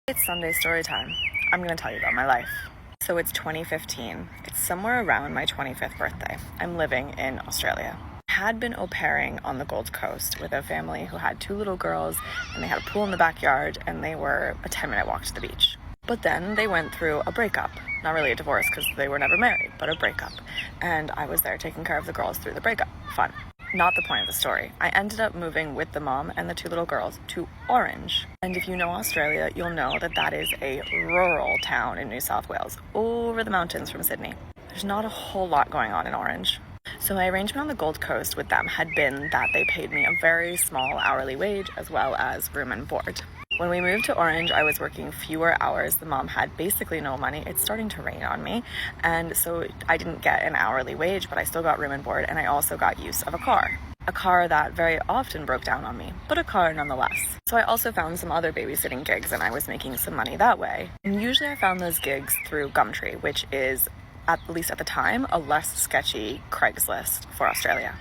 It's Sunday story time. I'm going to tell you about my life. So it's 2015. It's somewhere around my 25th birthday. I'm living in Australia. I had been au pairing on the Gold Coast with a family who had 2 little girls, and they had a pool in the backyard, and they were a 10-minute walk to the beach. But then they went through a breakup. Not really a divorce because they were never married, but a breakup. And I was there taking care of the girls through the breakup. Fun. Not the point of the story. I ended up moving with the mom and the 2 little girls to Orange. And if you know Australia, you'll know that that is a rural town in New South Wales, over the mountains from Sydney. There's not a whole lot going on in Orange. So my arrangement on the Gold Coast with them had been that they paid me a very small hourly wage as well as room and board. When we moved to Orange, I was working fewer hours. The mom had basically no money. It's starting to rain on me. And so I didn't get an hourly wage, but I still got room and board. And I also got use of a car. A car that very often broke down on me, but a car nonetheless. So I also found some other babysitting gigs and I was making some money that way. And usually I found those gigs through Gumtree, which is, at least at the time, a less sketchy Craigslist for Australia.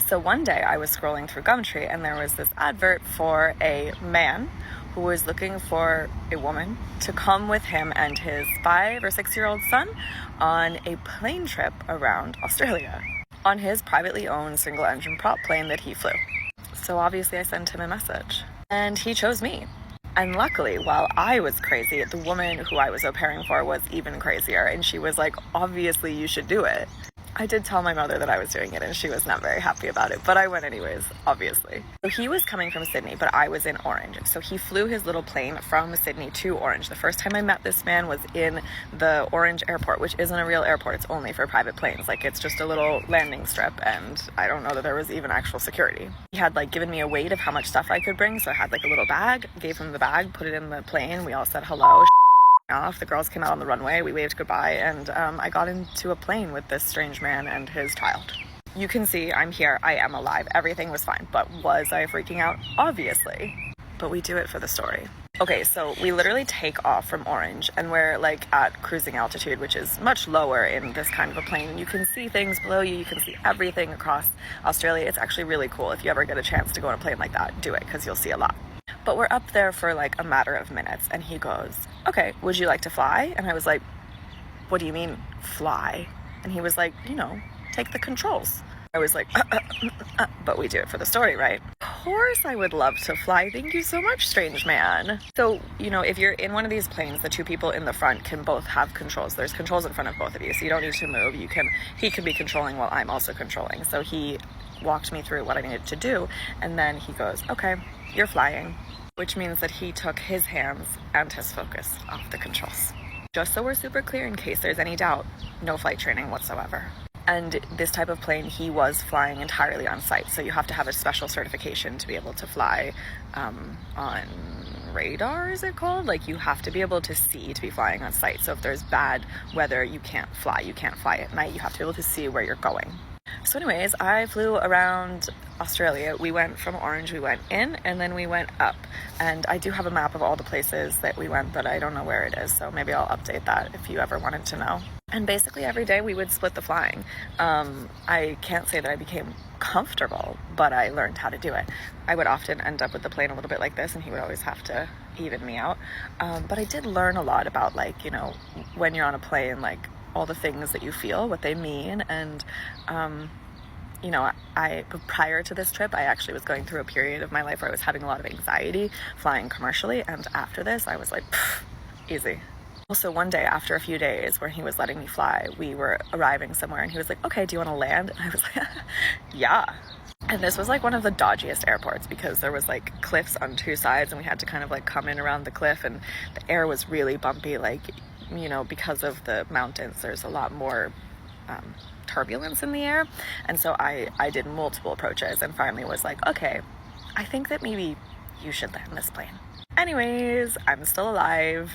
So one day I was scrolling through Gumtree and there was this advert for a man who was looking for a woman to come with him and his 5 or 6-year-old son on a plane trip around Australia on his privately owned single-engine prop plane that he flew. So obviously I sent him a message and he chose me. And luckily, while I was crazy, the woman who I was au pairing for was even crazier, and she was like, obviously you should do it. I did tell my mother that I was doing it and she was not very happy about it, but I went anyways, obviously. So he was coming from Sydney, but I was in Orange. So he flew his little plane from Sydney to Orange. The first time I met this man was in the Orange airport, which isn't a real airport. It's only for private planes. Like, it's just a little landing strip, and I don't know that there was even actual security. He had given me a weight of how much stuff I could bring, so I had a little bag, gave him the bag, put it in the plane. We all said hello. Off. The girls came out on the runway, we waved goodbye, and I got into a plane with this strange man and his child. You can see I'm here, I am alive, everything was fine, but was I freaking out? Obviously. But we do it for the story. Okay, so we literally take off from Orange and we're at cruising altitude, which is much lower in this kind of a plane. You can see things below you, you can see everything across Australia. It's actually really cool. If you ever get a chance to go on a plane like that, do it, because you'll see a lot. But we're up there for a matter of minutes, and he goes, okay, would you like to fly? And I was like, what do you mean, fly? And he was like, take the controls. I was like, but we do it for the story, right? Of course I would love to fly. Thank you so much, strange man. So, if you're in one of these planes, the 2 people in the front can both have controls. There's controls in front of both of you, so you don't need to move. He can be controlling while I'm also controlling. So he walked me through what I needed to do, and then he goes, okay, you're flying, which means that he took his hands and his focus off the controls. Just so we're super clear, in case there's any doubt, no flight training whatsoever. And this type of plane, he was flying entirely on site, so you have to have a special certification to be able to fly on radar, is it called? You have to be able to see to be flying on site. So if there's bad weather, you can't fly. You can't fly at night. You have to be able to see where you're going. So anyways, I flew around Australia. We went from Orange, we went in, and then we went up. And I do have a map of all the places that we went, but I don't know where it is, so maybe I'll update that if you ever wanted to know. And basically every day we would split the flying. I can't say that I became comfortable, but I learned how to do it. I would often end up with the plane a little bit like this, and he would always have to even me out. But I did learn a lot about, when you're on a plane, all the things that you feel, what they mean, and prior to this trip, I actually was going through a period of my life where I was having a lot of anxiety flying commercially, and after this, I was like, easy. Also, one day, after a few days where he was letting me fly, we were arriving somewhere, and he was like, okay, do you want to land? And I was like, yeah. And this was one of the dodgiest airports because there was cliffs on 2 sides, and we had to kind of come in around the cliff, and the air was really bumpy, because of the mountains, there's a lot more turbulence in the air. And so I did multiple approaches and finally was like, okay, I think that maybe you should land this plane. Anyways, I'm still alive.